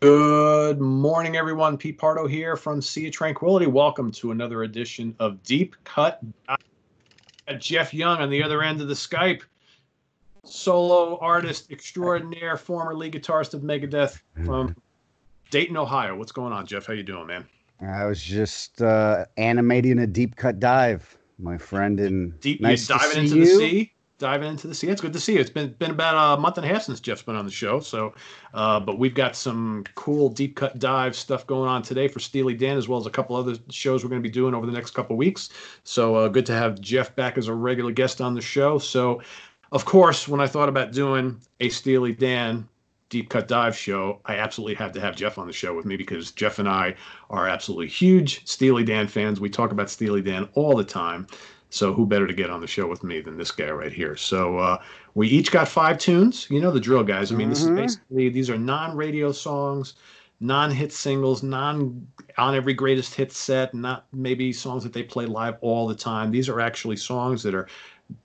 Good morning, everyone. Pete Pardo here from Sea of Tranquility. Welcome to another edition of Deep Cut. Jeff Young on the other end of the Skype, solo artist extraordinaire, former lead guitarist of Megadeth from Dayton, Ohio. What's going on, Jeff? How you doing, man? I was just animating a deep cut dive, my friend, and Deep, you're nice to diving see into the you. sea. Diving into the sea. It's good to see you. It's been about a month and a half since Jeff's been on the show. But we've got some cool deep cut dive stuff going on today for Steely Dan, as well as a couple other shows we're going to be doing over the next couple of weeks. Good to have Jeff back as a regular guest on the show. So, of course, when I thought about doing a Steely Dan deep cut dive show, I absolutely had to have Jeff on the show with me because Jeff and I are absolutely huge Steely Dan fans. We talk about Steely Dan all the time. So who better to get on the show with me than this guy right here? We each got five tunes. You know the drill, guys. I mean, this is Hmm. basically these are non-radio songs, non-hit singles, non on every greatest hit set, not maybe songs that they play live all the time. These are actually songs that are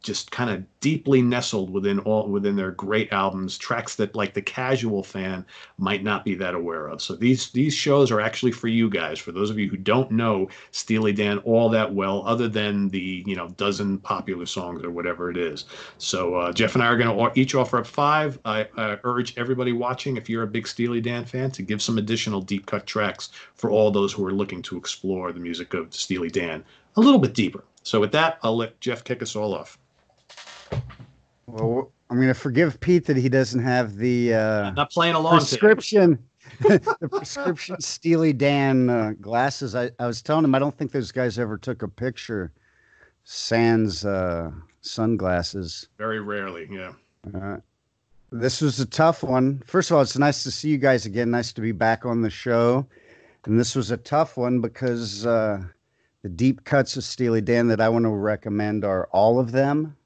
just kind of deeply nestled within their great albums, tracks that like the casual fan might not be that aware of. So these shows are actually for you guys, for those of you who don't know Steely Dan all that well, other than the dozen popular songs or whatever it is. Jeff and I are going to each offer up five. I urge everybody watching, if you're a big Steely Dan fan, to give some additional deep cut tracks for all those who are looking to explore the music of Steely Dan a little bit deeper. So with that, I'll let Jeff kick us all off. Well, I'm going to forgive Pete that he doesn't have the Not playing along today. prescription, the prescription Steely Dan glasses. I was telling him I don't think those guys ever took a picture. Sans sunglasses. Very rarely, yeah. Uh, this was a tough one. First of all, it's nice to see you guys again. Nice to be back on the show. And this was a tough one because the deep cuts of Steely Dan that I want to recommend are all of them,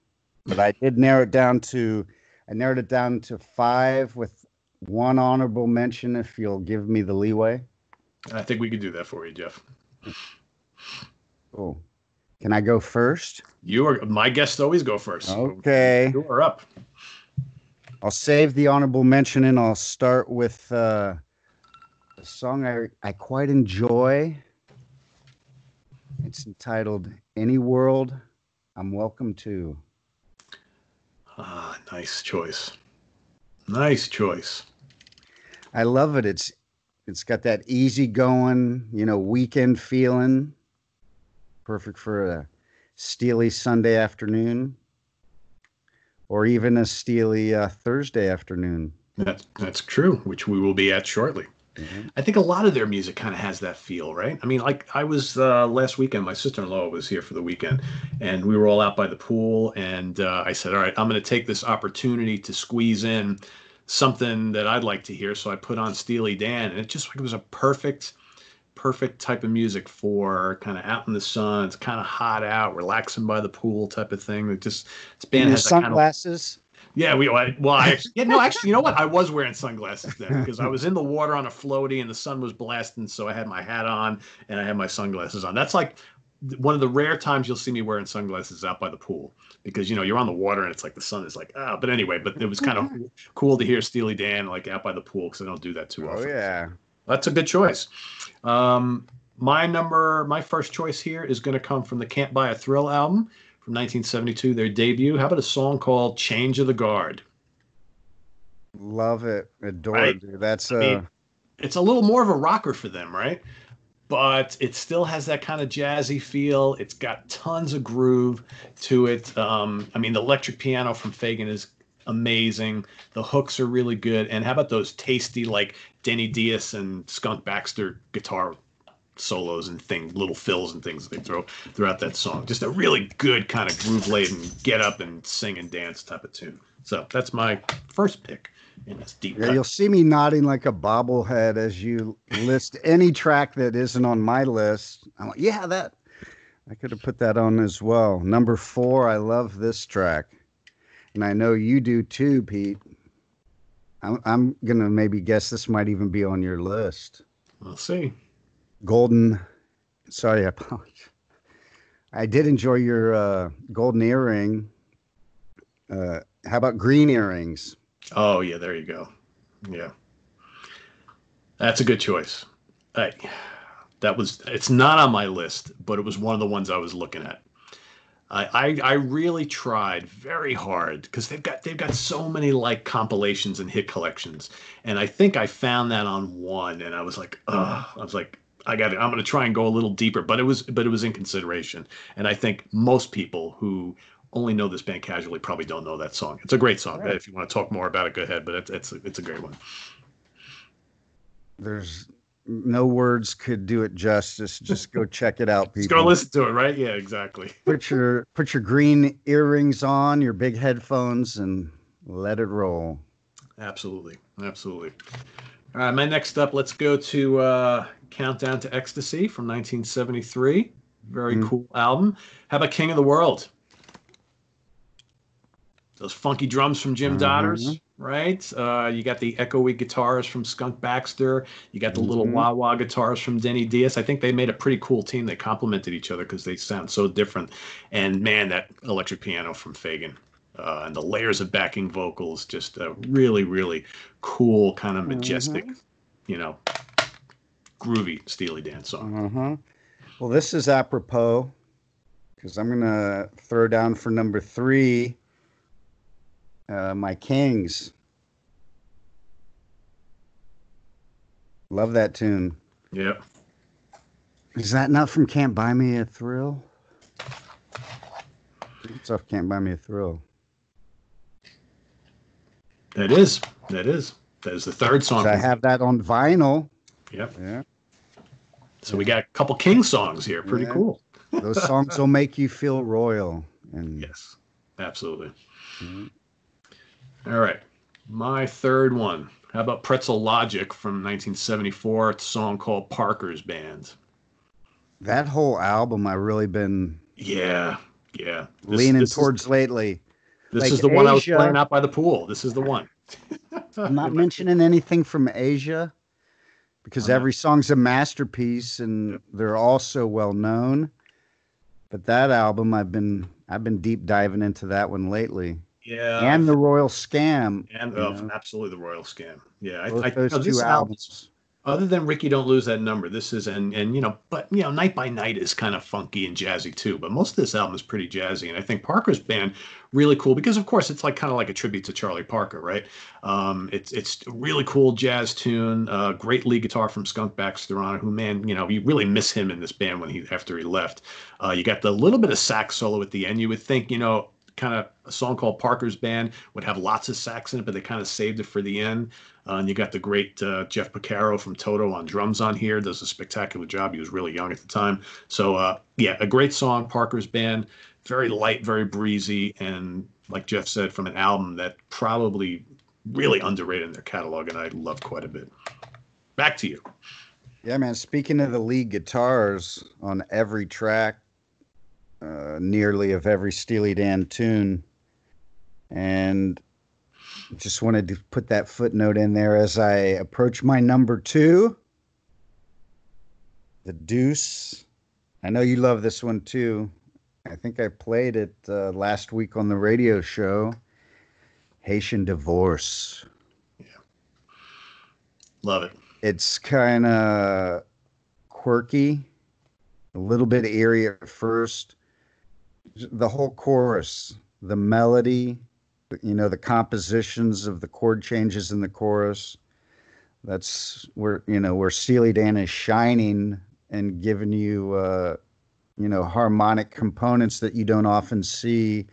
but I narrowed it down to five with one honorable mention if you'll give me the leeway. I think we could do that for you, Jeff. Oh, can I go first? You are my guests always go first. So Okay. you are up. I'll save the honorable mention and I'll start with a song I quite enjoy. It's entitled Any World I'm Welcome to. Ah, nice choice. Nice choice. I love it. It's got that easy going, weekend feeling. Perfect for a steely Sunday afternoon or even a steely Thursday afternoon. That's true, which we will be at shortly. Mhm. I think a lot of their music kind of has that feel, right? I mean, like I was last weekend, my sister-in-law was here for the weekend, and we were all out by the pool, and I said, all right, I'm going to take this opportunity to squeeze in something that I'd like to hear. So I put on Steely Dan, and it was a perfect type of music for kind of out in the sun. It's kind of hot out, relaxing by the pool type of thing. This In band your has that kind of sunglasses? yeah. Actually, you know what? I was wearing sunglasses then because I was in the water on a floaty and the sun was blasting, so I had my hat on and I had my sunglasses on. That's like one of the rare times you'll see me wearing sunglasses out by the pool because you're on the water and it's like the sun is like but anyway, but it was kind of cool to hear Steely Dan like out by the pool because I don't do that too Oh often. yeah. That's a good choice. My first choice here is going to come from the Can't Buy a Thrill album from 1972, their debut. How about a song called Change of the Guard? Love it. Adore Right? it, dude. That's I mean, it's a little more of a rocker for them, right? But it still has that kind of jazzy feel. It's got tons of groove to it. I mean, the electric piano from Fagan is amazing. The hooks are really good. And how about those tasty, like Denny Diaz and Skunk Baxter guitar solos and things, little fills and things they throw throughout that song? Just a really good kind of groove laden, get up and sing and dance type of tune. So that's my first pick in this deep Yeah, cut. you'll see me nodding like a bobblehead as you list any track that isn't on my list. I'm like, yeah, that I could have put that on as well. Number four, I love this track. And I know you do too, Pete. I'm gonna maybe guess this might even be on your list. We'll see. Golden, sorry, I apologize. I did enjoy your golden earring. How about green earrings? Oh yeah, there you go. Yeah. That's a good choice. I, it's not on my list, but it was one of the ones I was looking at. I really tried very hard because they've got so many like compilations and hit collections, and I think I found that on one, and I was like, ugh, I was like, I'm gonna try and go a little deeper, but it was in consideration, and I think most people who only know this band casually probably don't know that song. It's a great song. Right. If you want to talk more about it, go ahead, but it's a great one. There's no words could do it justice. Just go check it out, Just go people. listen to it, right? Yeah, exactly. Put your green earrings on, your big headphones, and let it roll. Absolutely, absolutely. All right, my next up, let's go to Countdown to Ecstasy from 1973. Very Mm. cool album. How about King of the World? Those funky drums from Jim Uh-huh. Dodders, right? You got the echoey guitars from Skunk Baxter. You got the little Hmm. wah-wah guitars from Denny Diaz. I think they made a pretty cool team. They complemented each other because they sound so different. And man, that electric piano from Fagen. And the layers of backing vocals, just a really, really cool, kind of majestic, Uh-huh. you know, groovy Steely Dan song. Uh-huh. Well, this is apropos because I'm gonna throw down for number three, my Kings. Love that tune. Yep, Is that not from Can't Buy Me a Thrill? It's off Can't Buy Me a Thrill. it is. That is. That is the third 'Cause song I from. have that on vinyl. Yep. Yeah. So we got a couple King songs here. Pretty Yeah. cool. Those songs will make you feel royal. And Yes, absolutely. mm, All right. My third one. How about Pretzel Logic from 1974? It's a song called Parker's Band. that whole album I really been Yeah, yeah. This leaning this is towards lately. this is Like the one I was playing Asia, out by the pool. This is the one. I'm not In my- mentioning anything from Asia because I'm not. every song's a masterpiece and Yep. they're all so well known. But that album I've been deep diving into that one lately. Yeah, And the Royal Scam, and absolutely the Royal Scam. Yeah, both those two this album. albums. Other than Ricky Don't Lose That Number, this is and but Night by Night is kind of funky and jazzy too. But most of this album is pretty jazzy, and I think Parker's Band really cool because of course it's like kind of like a tribute to Charlie Parker, right? It's a really cool jazz tune, great lead guitar from Skunk Baxter on it. Who man, you really miss him in this band when he after he left. You got the little bit of sax solo at the end. You would think kind of a song called Parker's Band would have lots of sax in it, but they kind of saved it for the end. And you got the great Jeff Porcaro from Toto on drums on here. Does a spectacular job. He was really young at the time. So, yeah, a great song, Parker's Band. Very light, very breezy. And like Jeff said, from an album that probably really underrated in their catalog and I loved quite a bit. Back to you. Yeah, man. Speaking of the lead guitars on every track, nearly of every Steely Dan tune, and just wanted to put that footnote in there as I approach my number two, the Deuce. I know you love this one too. I think I played it last week on the radio show. Haitian Divorce. Love it. It's kind of quirky, a little bit eerie at first. The whole chorus, the melody, the compositions of the chord changes in the chorus. That's where Steely Dan is shining and giving you, harmonic components that you don't often see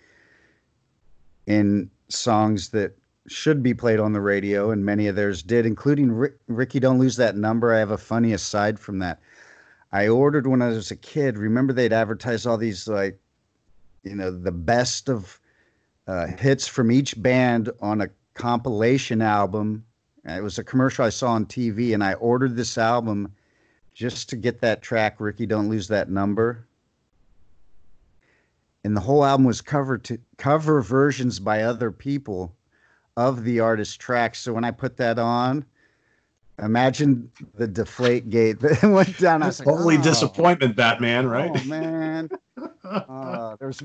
in songs that should be played on the radio, and many of theirs did, including Ricky Don't Lose That Number. I have a funny aside from that. I ordered when I was a kid. Remember they'd advertise all these the best of hits from each band on a compilation album. It was a commercial I saw on TV, and I ordered this album just to get that track, Ricky Don't Lose That Number. And the whole album was cover versions by other people of the artist tracks. So when I put that on, imagine the deflate gate that went down. I was like, Holy oh, disappointment, Batman, right? oh man. There was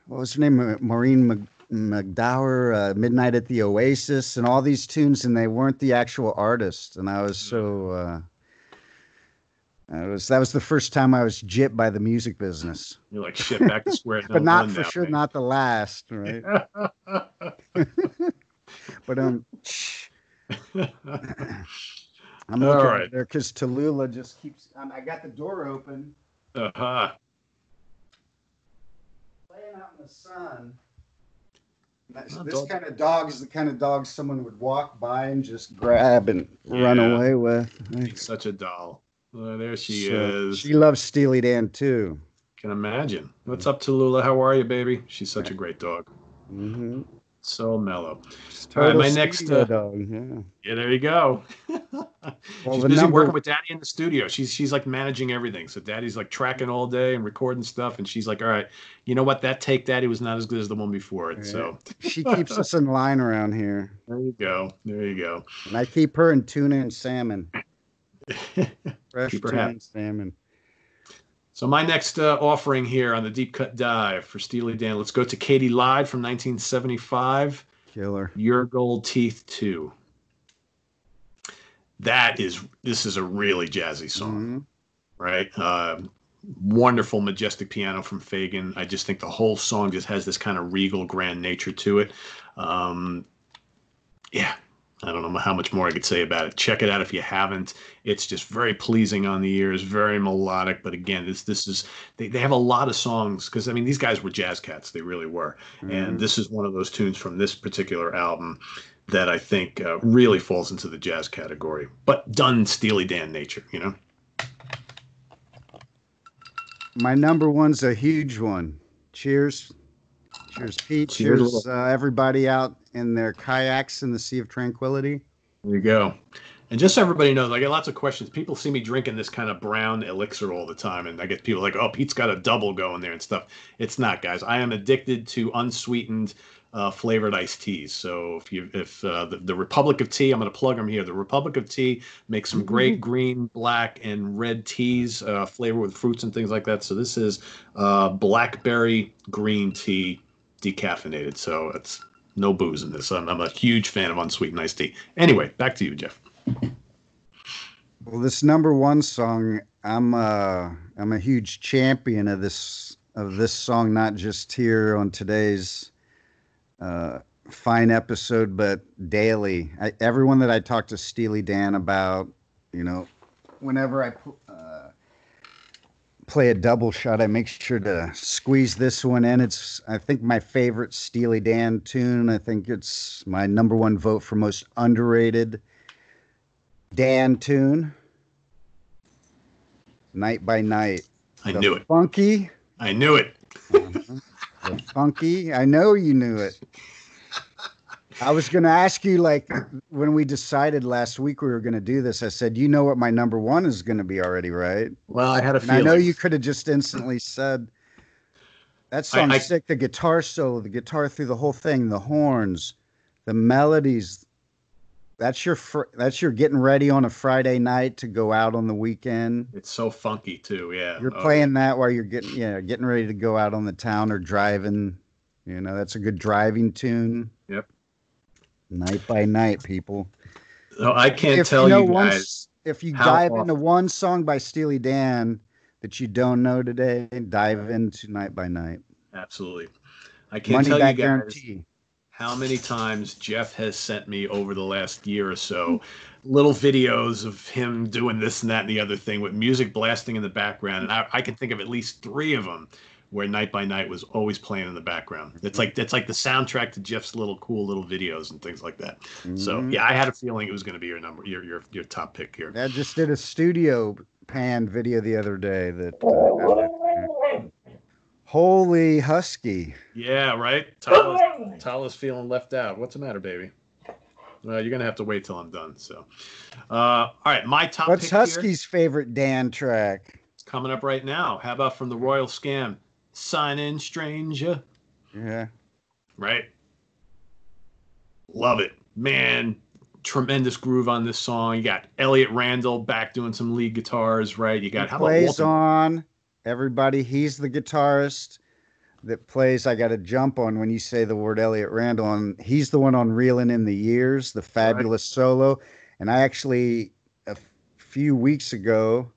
what was her name? Maureen McDowell, Midnight at the Oasis, and all these tunes, and they weren't the actual artists. And I was so that was the first time I was gypped by the music business. You're like, shit, back to square But not one for now, sure, man. not the last, right? But I'm looking over there because Tallulah just keeps. I got the door open. Uh-huh. Playing out in the sun. This kind of dog is the kind of dog someone would walk by and just grab and run away with. She's such a doll. There she is. She loves Steely Dan too. Can imagine. What's up, Tallulah? How are you, baby? She's such a great dog. Mm-hmm. So mellow. All right, my next dog. Yeah, there you go. She's busy working with Daddy in the studio. She's like managing everything. So Daddy's like tracking all day and recording stuff, and she's like, "All right, you know what? That take, Daddy, was not as good as the one before it." So she keeps us in line around here. There you go. There you go. And I keep her in tuna and salmon. Fresh keep her tuna happy. and salmon. So my next offering here on the Deep Cut Dive for Steely Dan, let's go to Katie Lied from 1975. Killer. Your Gold Teeth 2. This is a really jazzy song, right? Wonderful, majestic piano from Fagen. I just think the whole song just has this kind of regal, grand nature to it. Yeah, I don't know how much more I could say about it. Check it out if you haven't. It's just very pleasing on the ears, very melodic. But again, this is they have a lot of songs because I mean these guys were jazz cats, they really were. And this is one of those tunes from this particular album that I think really falls into the jazz category, but done Steely Dan nature, you know. My number one's a huge one. Cheers. Cheers, Pete. Cheers, everybody out in their kayaks in the Sea of Tranquility. There you go. And just so everybody knows, I get lots of questions. People see me drinking this kind of brown elixir all the time, and I get people like, "Oh, Pete's got a double going there and stuff." It's not, guys. I am addicted to unsweetened flavored iced teas. So if the Republic of Tea, I'm going to plug them here. The Republic of Tea makes some great green, black, and red teas flavored with fruits and things like that. So this is blackberry green tea, decaffeinated. So it's no booze in this. I'm a huge fan of unsweetened iced tea. Anyway, back to you, Jeff. Well, this number one song, I'm a huge champion of this song, not just here on today's fine episode, but daily. Everyone that I talk to Steely Dan about, you know, whenever I play a double shot, I make sure to squeeze this one in. It's, I think, my favorite Steely Dan tune. I think it's my number one vote for most underrated Dan tune. Night by Night. I knew it. Funky. I knew it. The funky. I know you knew it. I was going to ask you, like, when we decided last week we were going to do this, I said, you know what my number one is going to be already, right? Well, I had a feeling. I know you could have just instantly said, that song's sick. The guitar solo, the guitar through the whole thing, the horns, the melodies. That's your getting ready on a Friday night to go out on the weekend. It's so funky too, yeah. You're playing that while you're getting ready to go out on the town or driving. You know, that's a good driving tune. Yep. Night by Night, people. No, I can't tell you guys. If you dive into one song by Steely Dan that you don't know today, dive into Night by Night. Absolutely. I can't tell you guys guarantee. How many times Jeff has sent me over the last year or so little videos of him doing this and that and the other thing with music blasting in the background. And I can think of at least 3 of them where Night by Night was always playing in the background. It's like the soundtrack to Jeff's cool little videos and things like that. Mm-hmm. So yeah, I had a feeling it was going to be your top pick here. I just did a studio pan video the other day that holy husky. Yeah, right. Tala's feeling left out. What's the matter, baby? Well, you're gonna have to wait till I'm done. So, all right, my top. What's pick Husky's favorite Dan track? It's coming up right now. How about from the Royal Scam? Sign in, stranger. Yeah. Right. Love it, man. Tremendous groove on this song. You got Elliot Randall back doing some lead guitars, right? You got plays on everybody. He's the guitarist. that plays I got to jump on when you say the word Elliot Randall. And he's the one on Reeling in the Years, the Right. fabulous solo. And I actually, a few weeks ago,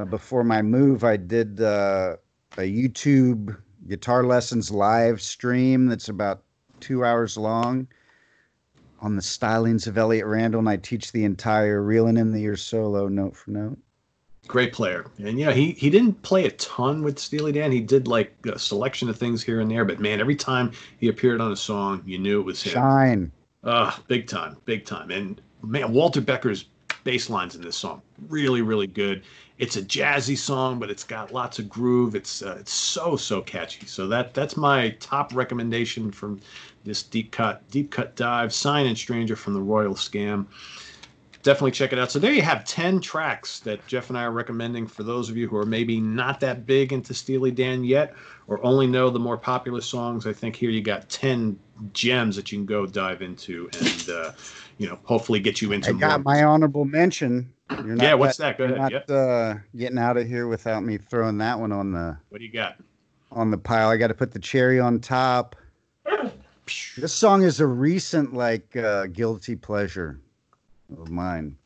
before my move, I did a YouTube guitar lessons live stream that's about 2 hours long on the stylings of Elliot Randall. And I teach the entire Reeling in the Years solo note for note. Great player. And yeah, he didn't play a ton with Steely Dan. He did like a selection of things here and there, but man, every time he appeared on a song, you knew it was him. Shine. Big time, big time. And man, Walter Becker's bass lines in this song, really, really good. It's a jazzy song, but it's got lots of groove. It's so catchy. So that's my top recommendation from this deep cut dive, Sign and Stranger from the Royal Scam. Definitely check it out. So there you have 10 tracks that Jeff and I are recommending for those of you who are maybe not that big into Steely Dan yet, or only know the more popular songs. I think here you got 10 gems that you can go dive into and, hopefully get you into I more. got my honorable mention. You're not Yeah, what's that? Go you're ahead. not getting out of here without me throwing that one on What do you got? the pile. I got to put the cherry on top. This song is a recent guilty pleasure of mine.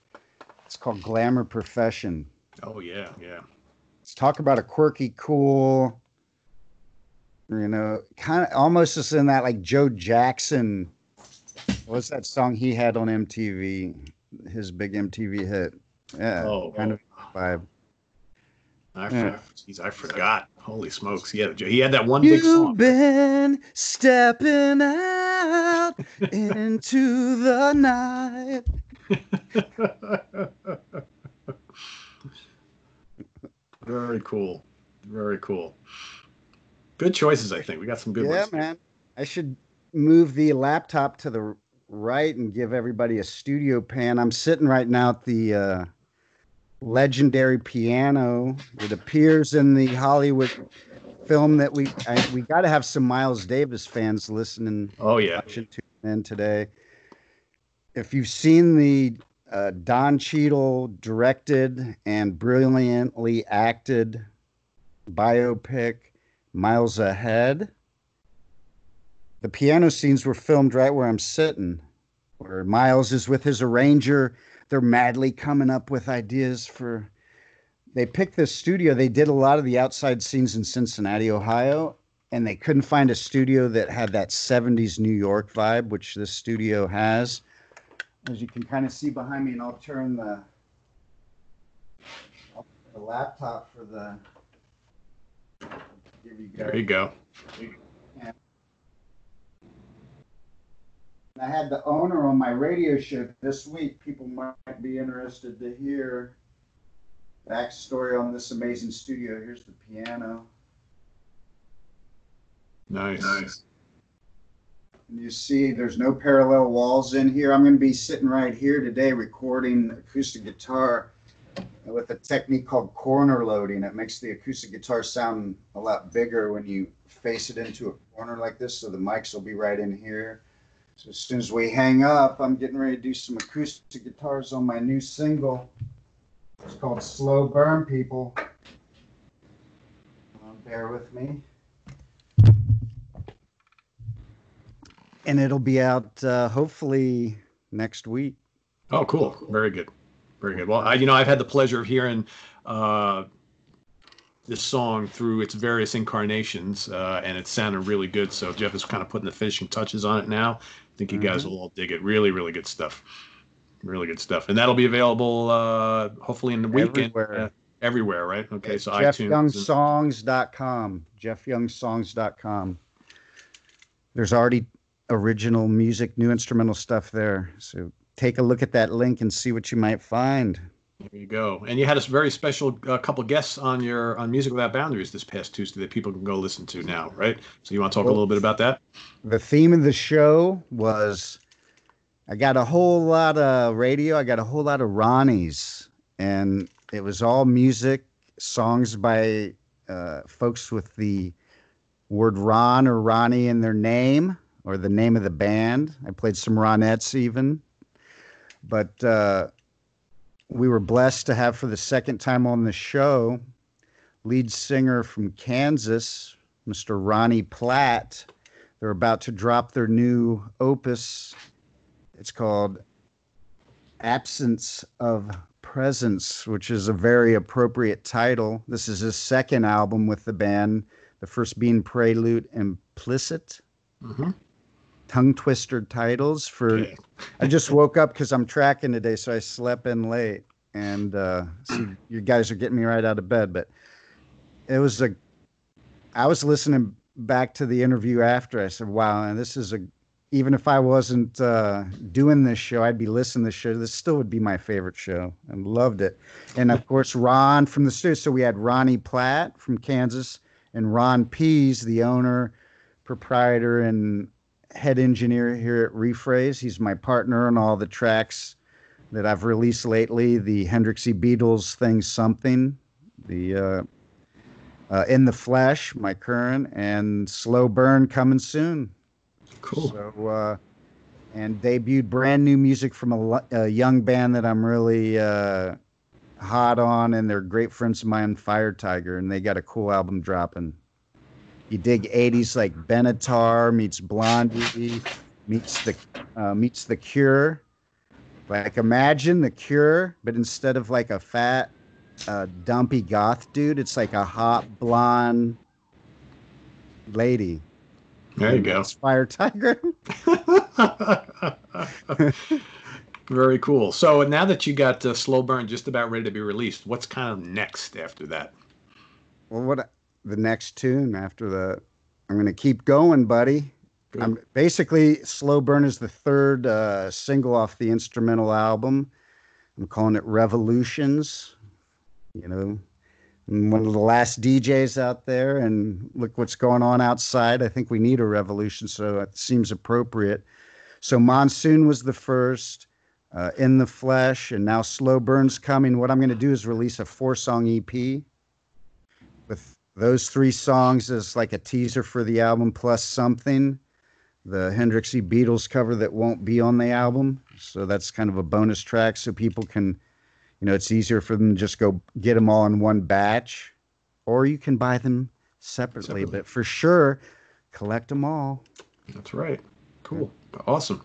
It's called Glamour Profession. Oh, yeah. Let's talk about a quirky, cool, kind of almost just in that like Joe Jackson. What's that song he had on MTV? His big MTV hit. Yeah, kind of vibe. I forgot. Holy smokes. Yeah, he had that one big song. You've been stepping out into the night. Very cool. Very cool. Good choices, I think. We got some good ones. Yeah, man. I should move the laptop to the right and give everybody a studio pan. I'm sitting right now at the legendary piano. It appears in the Hollywood film that we got to have some Miles Davis fans listening. Oh, yeah. Watching in today. If you've seen the Don Cheadle directed and brilliantly acted biopic Miles Ahead, the piano scenes were filmed right where I'm sitting, where Miles is with his arranger. They're madly coming up with ideas for. They picked this studio. They did a lot of the outside scenes in Cincinnati, Ohio, and they couldn't find a studio that had that 70s New York vibe, which this studio has. As you can kind of see behind me, and I'll turn the laptop for the. There you go. And I had the owner on my radio show this week. People might be interested to hear backstory on this amazing studio. Here's the piano. Nice. And you see there's no parallel walls in here. I'm going to be sitting right here today recording acoustic guitar with a technique called corner loading. It makes the acoustic guitar sound a lot bigger when you face it into a corner like this, so the mics will be right in here. So as soon as we hang up, I'm getting ready to do some acoustic guitars on my new single. It's called Slow Burn, people. Bear with me. And it'll be out hopefully next week. Oh, cool. Very good. Very good. Well, I've had the pleasure of hearing this song through its various incarnations, and it sounded really good. So Jeff is kind of putting the finishing touches on it now. I think you guys will all dig it. Really, really good stuff. Really good stuff. And that'll be available hopefully in the weekend. Everywhere, right? Okay, so iTunes. JeffYoungSongs.com. JeffYoungSongs.com. There's already original music, new instrumental stuff there. So take a look at that link and see what you might find. There you go. And you had a very special couple guests on Music Without Boundaries this past Tuesday that people can go listen to now, right? So you want to talk a little bit about that? The theme of the show was I got a whole lot of radio. I got a whole lot of Ronnies. And it was all music, songs by folks with the word Ron or Ronnie in their name or the name of the band. I played some Ronettes even. But we were blessed to have for the second time on the show lead singer from Kansas, Mr. Ronnie Platt. They're about to drop their new opus. It's called Absence of Presence, which is a very appropriate title. This is his second album with the band, the first being Prelude Implicit. Mm-hmm. Tongue twister titles for. Yeah. I just woke up because I'm tracking today, so I slept in late. And see, you guys are getting me right out of bed. But it was I was listening back to the interview after. I said, wow, and this is even if I wasn't doing this show, I'd be listening to this show. This still would be my favorite show. I loved it. And of course, Ron from the studio. So we had Ronnie Platt from Kansas and Ron Pease, the owner, proprietor, and head engineer here at Rephrase. He's my partner on all the tracks that I've released lately. The Hendrixy Beatles thing, Something, the In the Flesh, my current, and Slow Burn coming soon. Cool. So, and debuted brand new music from a young band that I'm really hot on, and they're great friends of mine, Fire Tiger, and they got a cool album dropping. You dig 80s like Benatar meets Blondie meets the Cure. Like imagine the Cure, but instead of like a fat, dumpy goth dude, it's like a hot blonde lady. There you go. Fire Tiger. Very cool. So now that you got Slow Burn just about ready to be released, what's kind of next after that? Well, the next tune after I'm going to keep going, buddy. I'm basically Slow Burn is the third single off the instrumental album. I'm calling it Revolutions. You know, I'm one of the last DJs out there, and look what's going on outside. I think we need a revolution, so it seems appropriate. So Monsoon was the first, In the Flesh, and now Slow Burn's coming. What I'm going to do is release a 4-song EP with those 3 songs as like a teaser for the album, plus Something, the Hendrixy Beatles cover that won't be on the album. So that's kind of a bonus track so people can, it's easier for them to just go get them all in one batch, or you can buy them separately. But for sure, collect them all. That's right. Cool. Awesome.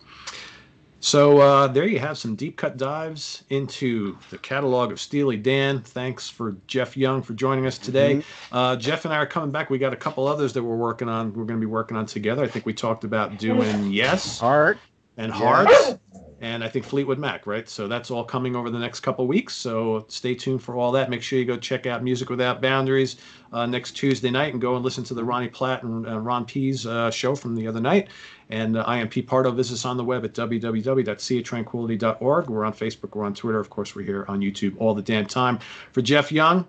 So there you have some deep cut dives into the catalog of Steely Dan. Thanks for Jeff Young for joining us today. Mm-hmm. Jeff and I are coming back. We got a couple others that we're working on. We're going to be working on together. I think we talked about doing Heart and Hearts. And I think Fleetwood Mac, right? So that's all coming over the next couple weeks. So stay tuned for all that. Make sure you go check out Music Without Boundaries next Tuesday night and go and listen to the Ronnie Platt and Ron Pease show from the other night. And I am Pete Pardo. Visit us on the web at www.seatranquility.org. We're on Facebook. We're on Twitter. Of course, we're here on YouTube all the damn time. For Jeff Young,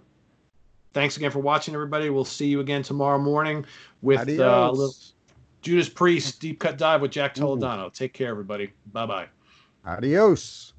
thanks again for watching, everybody. We'll see you again tomorrow morning with a little Judas Priest Deep Cut Dive with Jack Toledano. Take care, everybody. Bye-bye. Adios.